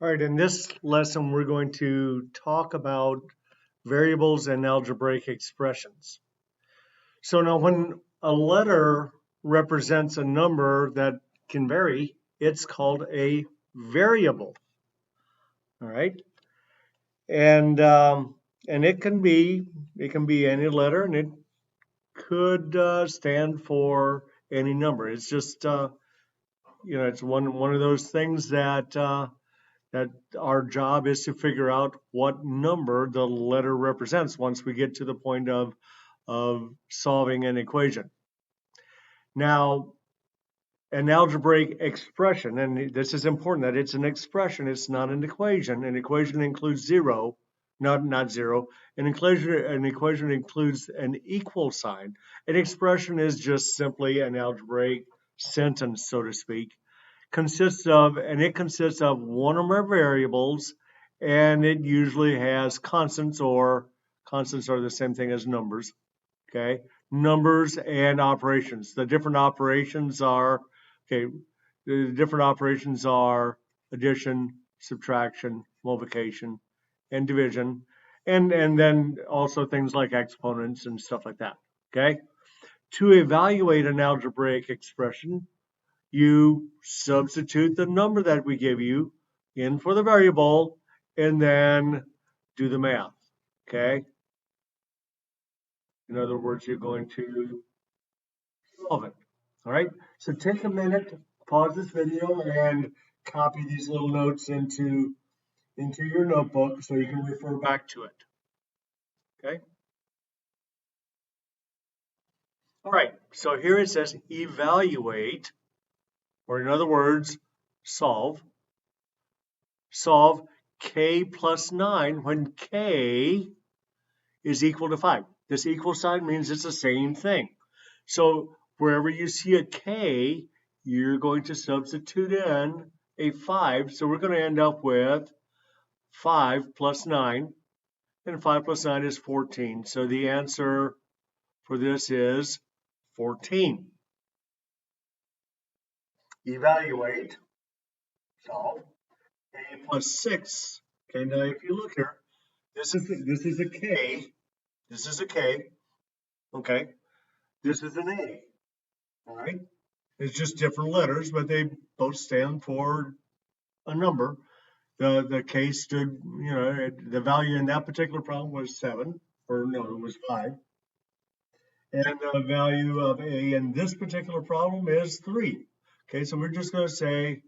All right, in this lesson, we're going to talk about variables and algebraic expressions. So now when a letter represents a number that can vary, it's called a variable. All right. And it can be any letter, and it could stand for any number. It's just it's one of those things that our job is to figure out what number the letter represents once we get to the point of solving an equation. Now, an algebraic expression, and this is important that it's an expression, it's not an equation. An equation includes zero, not zero. An equation includes an equal sign. An expression is just simply an algebraic sentence, so to speak. Consists of one or more variables, and it usually has constants, or constants are the same thing as numbers. Okay, numbers and operations. The different operations are addition, subtraction, multiplication, and division, and then also things like exponents and stuff like that. Okay, to evaluate an algebraic expression, you substitute the number that we give you in for the variable and then do the math. Okay. In other words, you're going to solve it. All right. So take a minute, pause this video, and copy these little notes into your notebook so you can refer back to it. Okay. All right. So here it says evaluate, or in other words, solve k plus 9 when k is equal to 5. This equal sign means it's the same thing. So wherever you see a k, you're going to substitute in a 5. So we're going to end up with 5 plus 9. And 5 plus 9 is 14. So the answer for this is 14. Evaluate, solve, k plus 6. Okay, now if you look here, this is a k. This is a k. Okay. This is an A. All right. It's just different letters, but they both stand for a number. The k stood, the value in that particular problem was 7, or no, it was 5. And the value of A in this particular problem is 3. Okay, so we're just going to say,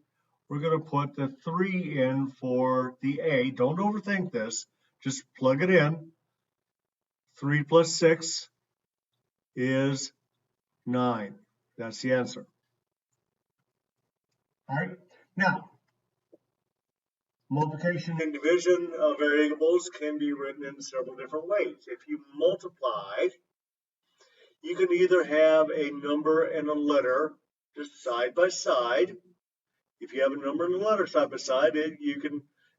we're going to put the 3 in for the A. Don't overthink this. Just plug it in. 3 plus 6 is 9. That's the answer. All right. Now, multiplication and division of variables can be written in several different ways. If you multiply, you can either have a number and a letter just side by side. If you have a number and a letter side by side,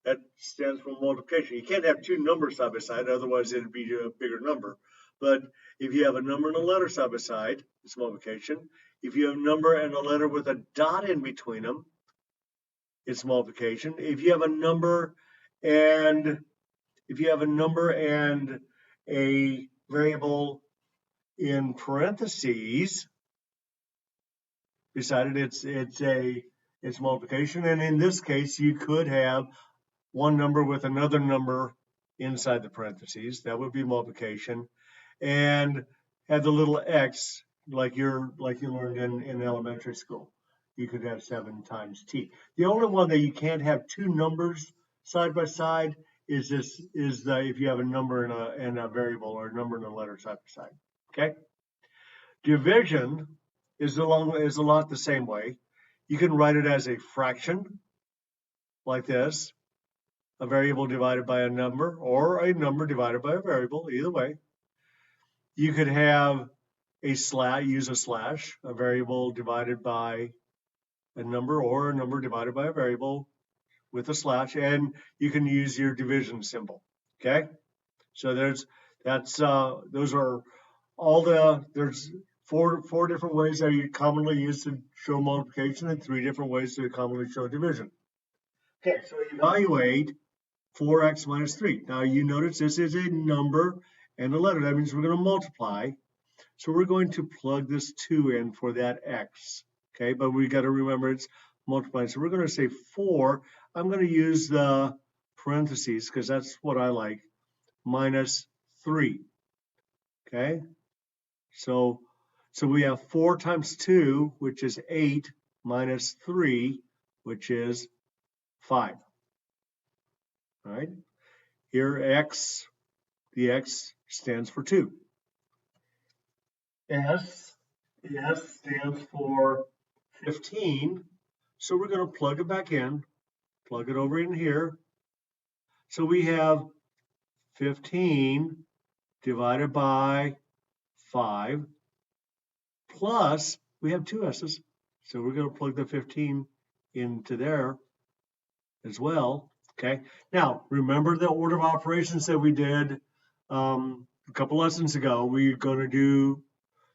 that stands for multiplication. You can't have two numbers side by side, otherwise it'd be a bigger number. But if you have a number and a letter side by side, it's multiplication. If you have a number and a letter with a dot in between them, it's multiplication. If you have a number and a variable in parentheses beside it, it's multiplication. And in this case, you could have one number with another number inside the parentheses. That would be multiplication. And have the little x like you learned in elementary school. You could have 7 times t. The only one that you can't have two numbers side by side is if you have a number and a variable, or a number and a letter side by side. Okay. Division is a lot the same way. You can write it as a fraction, like this, a variable divided by a number, or a number divided by a variable. Either way, you could have use a slash, a variable divided by a number, or a number divided by a variable with a slash, and you can use your division symbol. Okay, so there's four different ways that you commonly use to show multiplication, and 3 different ways to commonly show division. Okay, so evaluate 4x minus 3. Now you notice this is a number and a letter. That means we're going to multiply. So we're going to plug this 2 in for that x. Okay, but we got to remember it's multiplying. So we're going to say 4. I'm going to use the parentheses because that's what I like, minus 3. Okay, so we have 4 times 2, which is 8, minus 3, which is 5. All right, here x, the x stands for 2. S stands for 15. So we're going to plug it back in, plug it over in here. So we have 15 divided by 5 plus, we have 2 s's. So we're going to plug the 15 into there as well. Okay. Now, remember the order of operations that we did a couple lessons ago. We're going to do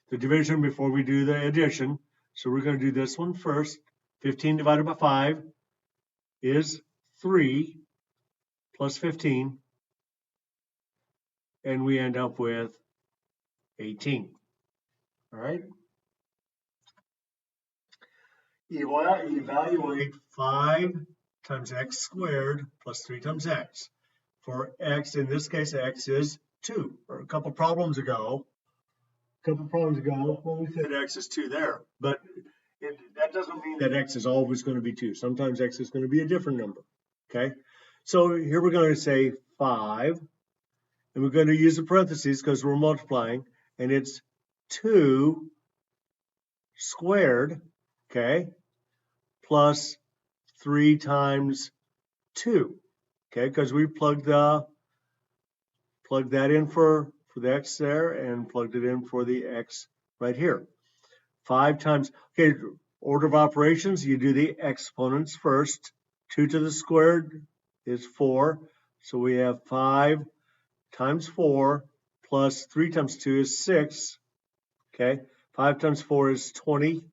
the division before we do the addition. So we're going to do this one first. 15 divided by 5 is 3 plus 15. And we end up with 18. All right. Evaluate 5 times x squared plus 3 times x. For x, in this case, x is 2. Or a couple problems ago, well, we said x is 2 there. But that doesn't mean that x is always going to be 2. Sometimes x is going to be a different number. Okay. So here we're going to say 5. And we're going to use the parentheses because we're multiplying. And it's 2 squared, okay, plus 3 times 2, okay, because we plugged that in for the x there and plugged it in for the x right here. 5 times, okay, order of operations, you do the exponents first. 2 to the squared is 4, so we have 5 times 4 plus 3 times 2 is 6, okay. 5 times 4 is 20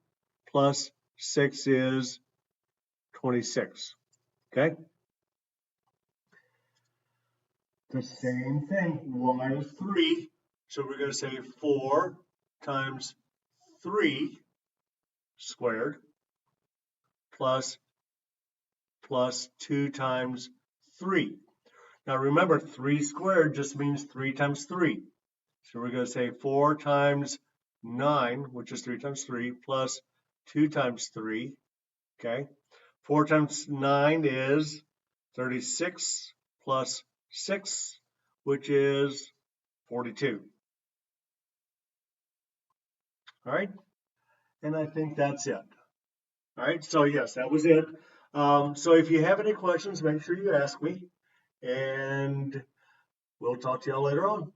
plus 6 is 26, okay? The same thing, y is 3, so we're going to say 4 times 3 squared plus 2 times 3. Now remember, 3 squared just means 3 times 3. So we're going to say 4 times 9, which is 3 times 3, plus 2 times 3, okay? 4 times 9 is 36 plus 6, which is 42. All right, and I think that's it. All right, so yes, that was it. So if you have any questions, make sure you ask me, and we'll talk to y'all later on.